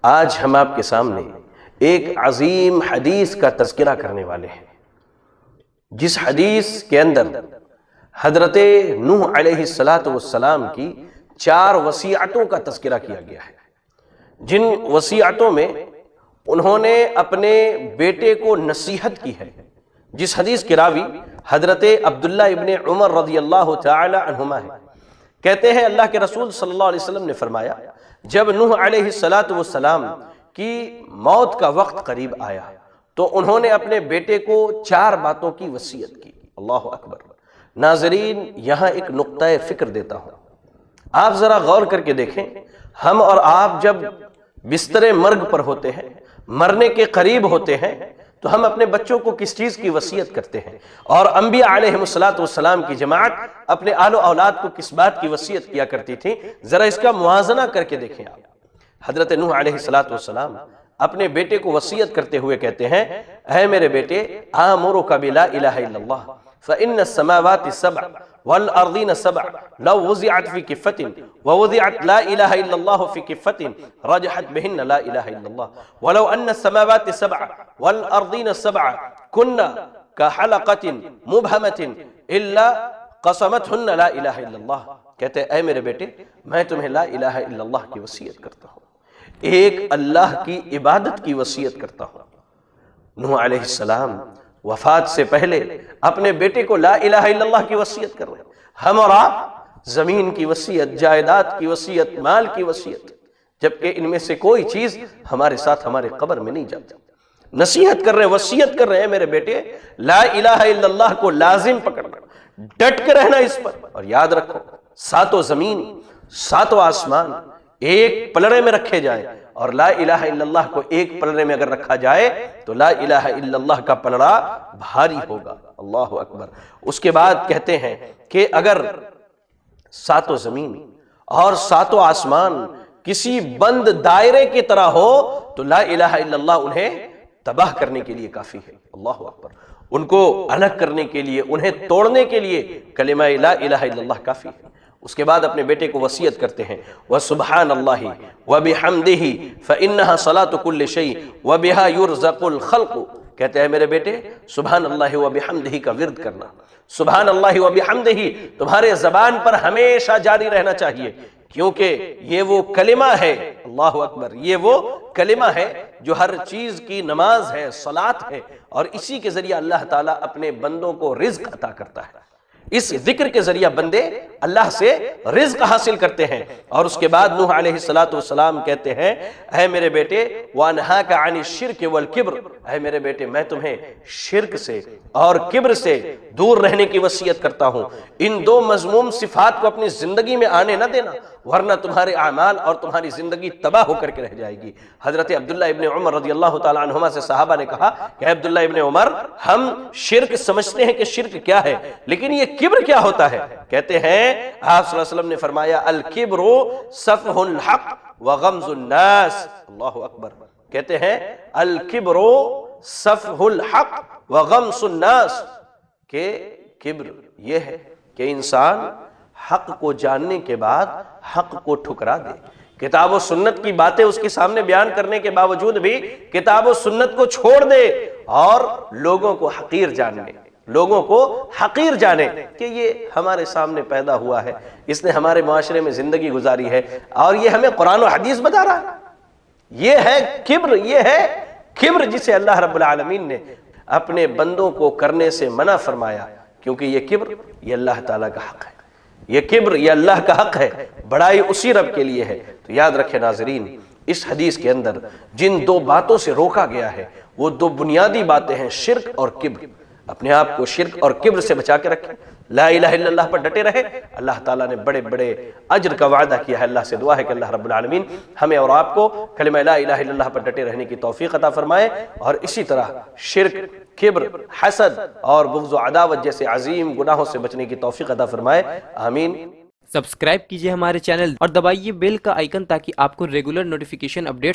آج ہم آپ کے سامنے ایک عظیم حدیث کا تذکرہ کرنے والے ہیں، جس حدیث کے اندر حضرت نوح علیہ السلام کی 4 وصیتوں کا تذکرہ کیا گیا ہے، جن وصیتوں میں انہوں نے اپنے بیٹے کو نصیحت کی ہے، جس حدیث کے راوی حضرت عبداللہ ابن عمر رضی اللہ تعالی عنہما ہے۔ کہتے ہیں اللہ کے رسول صلی اللہ علیہ وسلم نے فرمایا، جب نوح علیہ السلام کی موت کا وقت قریب آیا تو انہوں نے اپنے بیٹے کو 4 باتوں کی وصیت کی۔ اللہ اکبر۔ ناظرین، یہاں ایک نقطہ فکر دیتا ہوں، آپ ذرا غور کر کے دیکھیں، ہم اور آپ جب بستر مرگ پر ہوتے ہیں، مرنے کے قریب ہوتے ہیں، تو ہم اپنے بچوں کو کس چیز کی وصیت کرتے ہیں؟ اور انبیاء علیہ السلام کی جماعت اپنے آل و اولاد کو کس بات کی وصیت کیا کرتی تھی؟ ذرا اس کا موازنہ کر کے دیکھیں آپ۔ حضرت نوح علیہ السلام اپنے بیٹے کو وصیت کرتے ہوئے کہتے ہیں، اے میرے بیٹے، آمرک بلا الہ الا اللہ فإن السماوات السبع والأرضين السبع لو وضعت في كفة ووضعت لا إله إلا الله في كفة رجحت بهن لا إله إلا الله ولو أن السماوات السبع والأرضين السبع كنا كحلقة مبهمة إلا قسمتهن لا إله إلا الله۔ کہتے ہیں اے میرے بیٹے، میں تمہیں لا الہ الا اللہ کی وصیت کرتا ہوں، ایک اللہ کی عبادت کی وصیت کرتا ہوں۔ نوح علیہ السلام وفات سے پہلے اپنے بیٹے کو لا الہ الا اللہ کی وصیت کر رہے ہیں۔ ہم اور آپ زمین کی وصیت، جائیداد کی وصیت، مال کی وصیت، جبکہ ان میں سے کوئی چیز ہمارے ساتھ ہمارے قبر میں نہیں جاتی۔ نصیحت کر رہے ہیں، وصیت کر رہے ہیں، میرے بیٹے لا الہ الا اللہ کو لازم پکڑنا، ڈٹ کے رہنا اس پر، اور یاد رکھو 7 زمین 7 آسمان ایک پلڑے میں رکھے جائیں، اور لا الہ الا اللہ کو ایک پلڑے میں اگر رکھا جائے تو لا الہ الا اللہ کا پلڑا بھاری ہوگا۔ اللہ اکبر۔ اس کے بعد کہتے ہیں کہ اگر 7 زمین اور 7 آسمان کسی بند دائرے کی طرح ہو تو لا الہ الا اللہ انہیں تباہ کرنے کے لیے کافی ہے۔ اللہ اکبر۔ ان کو الگ کرنے کے لیے، انہیں توڑنے کے لیے کلمہ لا الہ الا اللہ کافی ہے۔ اس کے بعد اپنے بیٹے کو وصیت کرتے ہیں، وَسُبْحَانَ اللَّهِ وَبِحَمْدِهِ فَإِنَّهَا صَلَاةُ كُلِّ شَيْءٍ وَبِهَا يُرْزَقُ الْخَلْقُ۔ کہتے ہیں میرے بیٹے، سبحان اللہ وبحمدہ کا ورد کرنا، سبحان اللہ وبحمدہ تمہارے زبان پر ہمیشہ جاری رہنا چاہیے، کیونکہ یہ وہ کلمہ ہے، اللہ اکبر، یہ وہ کلمہ ہے جو ہر چیز کی نماز ہے، صلاۃ ہے، اور اسی کے ذریعہ اللہ تعالیٰ اپنے بندوں کو رزق عطا کرتا ہے۔ اس ذکر کے ذریعہ بندے اللہ سے رزق حاصل کرتے ہیں۔ اور اس کے بعد نوح علیہ السلام کہتے ہیں، اے میرے بیٹے وَأَنْهَاكَ عَنِ الشِّرْكِ وَالْكِبْرِ، اے میرے بیٹے میں تمہیں شرک سے اور کبر سے دور رہنے کی وصیت کرتا ہوں۔ ان 2 مذموم صفات کو اپنی زندگی میں آنے نہ دینا، ورنہ تمہارے اعمال اور تمہاری زندگی تباہ ہو کر کے رہ جائے گی۔ حضرت عبداللہ ابن عمر رضی اللہ تعالیٰ عنہما سے صحابہ نے کہا کہ اے عبداللہ ابن عمر، ہم شرک سمجھتے ہیں کہ شرک کیا ہے، لیکن یہ کبر کیا ہوتا ہے؟ کہتے ہیں آپ صلی اللہ علیہ وسلم نے فرمایا، الکبر سفح الحق وغمز الناس۔ اللہ اکبر۔ کہتے ہیں الکبر سفح الحق وغمز الناس، کہ کبر یہ ہے کہ انسان حق کو جاننے کے بعد حق کو ٹھکرا دے، کتاب و سنت کی باتیں اس کے سامنے بیان کرنے کے باوجود بھی کتاب و سنت کو چھوڑ دے اور لوگوں کو حقیر جانے، لوگوں کو حقیر جانے کہ یہ ہمارے سامنے پیدا ہوا ہے، اس نے ہمارے معاشرے میں زندگی گزاری ہے اور یہ ہمیں قرآن و حدیث بتا رہا ہے۔ یہ ہے کبر، یہ ہے کبر جسے اللہ رب العالمین نے اپنے بندوں کو کرنے سے منع فرمایا، کیونکہ یہ کبر یہ اللہ تعالیٰ کا حق ہے، یہ کبر یہ اللہ کا حق ہے، بڑائی اسی رب کے لیے ہے۔ تو یاد رکھیں ناظرین، اس حدیث کے اندر جن 2 باتوں سے روکا گیا ہے وہ 2 بنیادی باتیں ہیں، شرک اور کبر۔ اپنے آپ کو شرک اور کبر سے بچا کے رکھیں، لا الہ الا اللہ پر ڈٹے رہے۔ اللہ تعالیٰ نے بڑے بڑے اجر کا وعدہ کیا ہے۔ اللہ سے دعا ہے کہ اللہ رب العالمین ہمیں اور آپ کو کلمہ لا الہ الا اللہ پر ڈٹے رہنے کی توفیق عطا فرمائے، اور اسی طرح شرک، کبر، حسد اور بغض و عداوت جیسے عظیم گناہوں سے بچنے کی توفیق عطا فرمائے، آمین۔ سبسکرائب کیجئے ہمارے چینل اور دبائیے بیل کا آئیکن تاکہ آپ کو ریگولر نوٹیفیکیشن اپڈیٹس